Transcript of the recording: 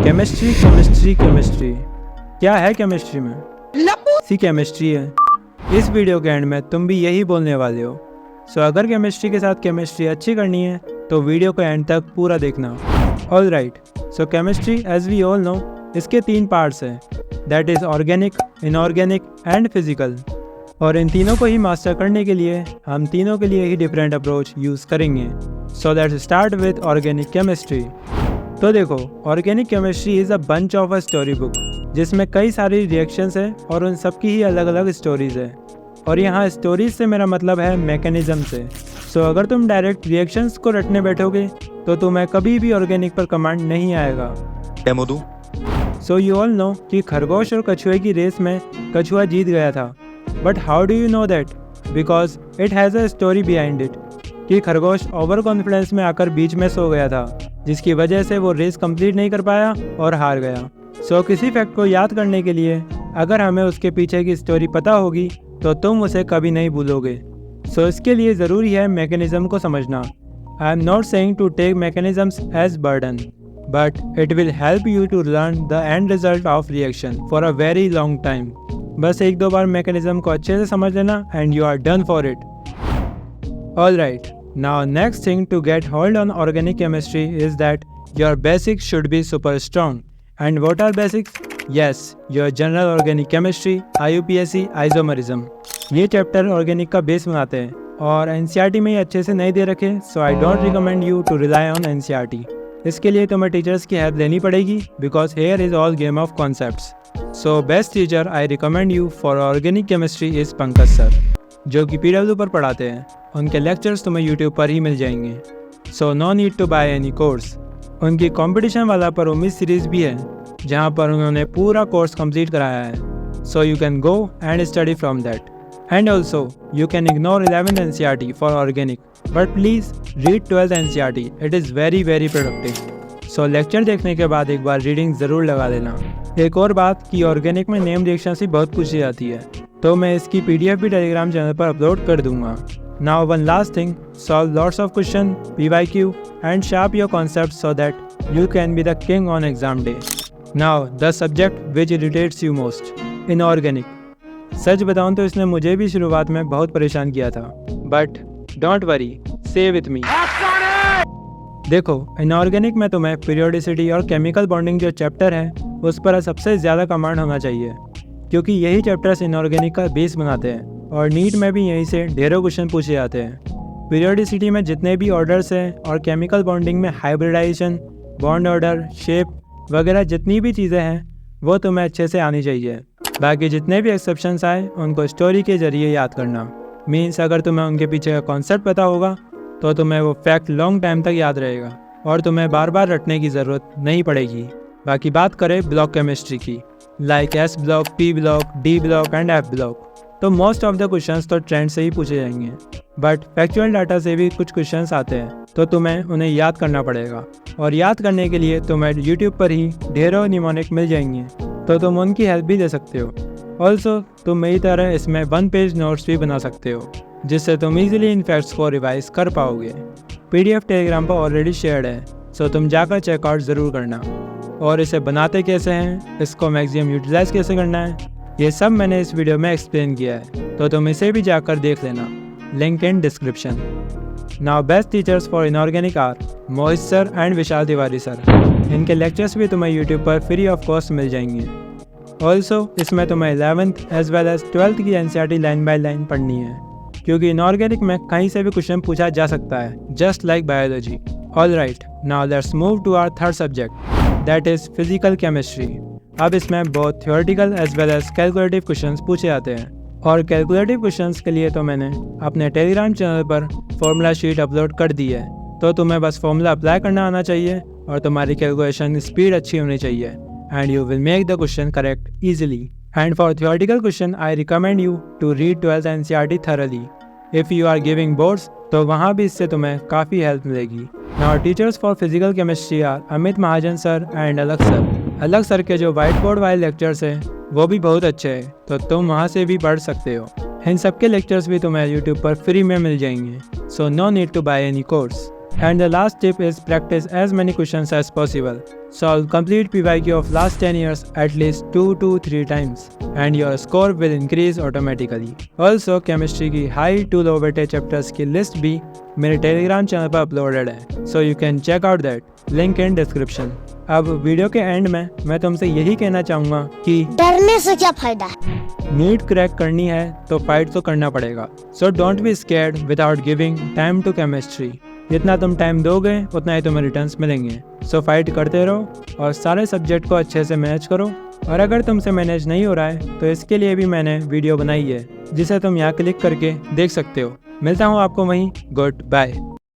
Chemistry chemistry chemistry क्या है chemistry में? सी केमिस्ट्री है। इस वीडियो के एंड में तुम भी यही बोलने वाले हो। सो अगर केमिस्ट्री के साथ केमिस्ट्री अच्छी करनी है तो वीडियो को एंड तक पूरा देखना। All right, so chemistry as we all know इसके 3 पार्ट्स हैं, that is organic, inorganic and physical. और इन तीनों को ही मास्टर करने के लिए हम तीनों के लिए ही डिफरेंट अप्रोच यूज़ करेंगे। So let's start with organic chemistry. तो देखो, organic chemistry is a bunch of a story book जिसमें कई सारी रिएक्शंस हैं और उन सब की ही अलग अलग स्टोरीज़ है। और यहाँ स्टोरीज से मेरा मतलब है मैकेनिज्म से। सो अगर तुम डायरेक्ट रिएक्शंस को रटने बैठोगे तो तुम्हें कभी भी ऑर्गेनिक पर कमांड नहीं आएगा। डेमो दूं? सो यू ऑल नो कि खरगोश और कछुए की रेस में कछुआ जीत गया था। But how do you know that? Because it has a story behind it कि खरगोश ओवर कॉन्फिडेंस में आकर बीच में सो गया था, जिसकी वजह से वो रेस कंप्लीट नहीं कर पाया और हार गया। सो किसी फैक्ट को याद करने के लिए अगर हमें उसके पीछे की स्टोरी पता होगी तो तुम उसे कभी नहीं भूलोगे। सो इसके लिए ज़रूरी है मैकेनिज्म को समझना। I am not saying to take mechanisms as burden, but it will help you to learn the end result of reaction for a very long time. बस 1-2 बार मैकेनिज्म को अच्छे से समझ लेना and you are done for it. All right, now next thing to get hold on organic chemistry is that your basics should be super strong. And what are basics? Yes, your general organic chemistry, IUPAC, isomerism. ये chapter organic का base बनाते हैं और NCERT में ये अच्छे से नहीं दे रखे, so I don't recommend you to rely on NCERT. इसके लिए तुम्हें टीचर्स की हेल्प लेनी पड़ेगी because here is all game of concepts. So best teacher I recommend you for organic chemistry is Pankaj sir, जो कि PW पर पढ़ाते हैं। उनके लेक्चर्स तुम्हें YouTube पर ही मिल जाएंगे। So no need to buy any course. उनकी कंपटीशन वाला पर उम्मीद सीरीज़ भी है जहां पर उन्होंने पूरा कोर्स कंप्लीट कराया है। So you can go and study from that. And also you can ignore 11th NCERT for organic, but please read 12th NCERT, it is very very productive. So lecture देखने के बाद एक बार reading ज़रूर लगा लेना। एक और बात कि ऑर्गेनिक में नेम रिएक्शन से बहुत पूछी जाती है, तो मैं इसकी PDF भी टेलीग्राम चैनल पर अपलोड कर दूंगा। Now one last thing, solve lots of question, PYQ and sharp your concepts so that you can be the king on exam day. Now the subject which irritates you most, inorganic. सच बताऊं तो इसने मुझे भी शुरुआत में बहुत परेशान किया था, but don't worry, stay with me. देखो, इनऑर्गेनिक में तुम्हें पीरियोडिसिटी और केमिकल बॉन्डिंग जो चैप्टर है उस पर सबसे ज़्यादा कमांड होना चाहिए, क्योंकि यही चैप्टर्स इनऑर्गेनिक का बेस बनाते हैं और नीट में भी यहीं से ढेरों क्वेश्चन पूछे जाते हैं। पीरियोडिसिटी में जितने भी ऑर्डर्स हैं और केमिकल बॉन्डिंग में हाइब्रिडाइजेशन, बॉन्ड ऑर्डर, शेप वगैरह जितनी भी चीज़ें हैं वो तुम्हें अच्छे से आनी चाहिए। बाकी जितने भी एक्सेप्शंस आए उनको स्टोरी के ज़रिए याद करना। मीन्स अगर तुम्हें उनके पीछे का कॉन्सेप्ट पता होगा तो तुम्हें वो फैक्ट लॉन्ग टाइम तक याद रहेगा और तुम्हें बार बार रटने की ज़रूरत नहीं पड़ेगी। बाकी बात करें ब्लॉक केमिस्ट्री की, like S block, P block, D block and F block, तो मोस्ट ऑफ द क्वेश्चंस तो ट्रेंड से ही पूछे जाएंगे, बट फैक्चुअल डाटा से भी कुछ क्वेश्चंस आते हैं तो तुम्हें उन्हें याद करना पड़ेगा। और याद करने के लिए तुम्हें YouTube पर ही ढेरों निमोनिक मिल जाएंगे, तो तुम उनकी हेल्प भी ले सकते हो। ऑल्सो तुम मेरी तरह इसमें 1 पेज नोट्स भी बना सकते हो, जिससे तुम ईजिली इन फैक्ट्स को रिवाइज कर पाओगे। PDF टेलीग्राम पर ऑलरेडी शेयर्ड है, सो तुम जाकर चेकआउट ज़रूर करना। और इसे बनाते कैसे हैं, इसको मैक्सिमम यूटिलाइज कैसे करना है, ये सब मैंने इस वीडियो में एक्सप्लेन किया है, तो तुम इसे भी जाकर देख लेना, link in description. Now best teachers for inorganic are Mohit sir and Vishal Tiwari sir. इनके लेक्चर्स भी तुम्हें यूट्यूब पर फ्री ऑफ कॉस्ट मिल जाएंगे। ऑल्सो इसमें तुम्हें 11th as well as 12th की NCERT लाइन बाय लाइन पढ़नी है, क्योंकि इनऑर्गेनिक में कहीं से भी क्वेश्चन पूछा जा सकता है, just like biology. All right, now let's move to our third subject, that is physical chemistry. अब इसमें बहुत theoretical as well as calculative questions पूछे जाते हैं, और कैलकुलेटिव क्वेश्चंस के लिए तो मैंने अपने टेलीग्राम चैनल पर फॉर्मूला शीट अपलोड कर दी है, तो तुम्हें बस फॉर्मूला अप्लाई करना आना चाहिए और तुम्हारी कैलकुलेशन स्पीड अच्छी होनी चाहिए, and you will make the question correct easily. And for theoretical question I recommend you to read 12th NCERT thoroughly. If you are giving boards तो वहाँ भी इससे तुम्हें काफ़ी हेल्प मिलेगी। Now teachers for physical chemistry are Amit Mahajan sir and Alakh sir. Alakh sir के जो white board वाले लेक्चर्स हैं वो भी बहुत अच्छे हैं, तो तुम वहाँ से भी पढ़ सकते हो। इन सब के लेक्चर्स भी तुम्हें यूट्यूब पर फ्री में मिल जाएंगे, so no need to buy any course. And the last tip is practice as many questions as possible. Solve complete PYQ of last 10 years at least 2 to 3 times and your score will increase automatically. Also chemistry की high to low weighted chapters की list भी मेरे Telegram channel पर uploaded है, so you can check out that. Link in description. अब video के and में मैं तुमसे यही कहना चाहूँगा कि डरने से क्या फायदा है। नीट क्रैक करनी है तो फाइट तो करना पड़ेगा। So don't be scared without giving time to chemistry. जितना तुम टाइम दोगे उतना ही तुम्हें रिटर्न्स मिलेंगे। सो फाइट करते रहो और सारे सब्जेक्ट को अच्छे से मैनेज करो। और अगर तुमसे मैनेज नहीं हो रहा है तो इसके लिए भी मैंने वीडियो बनाई है जिसे तुम यहाँ क्लिक करके देख सकते हो। मिलता हूँ आपको वहीं। Good bye.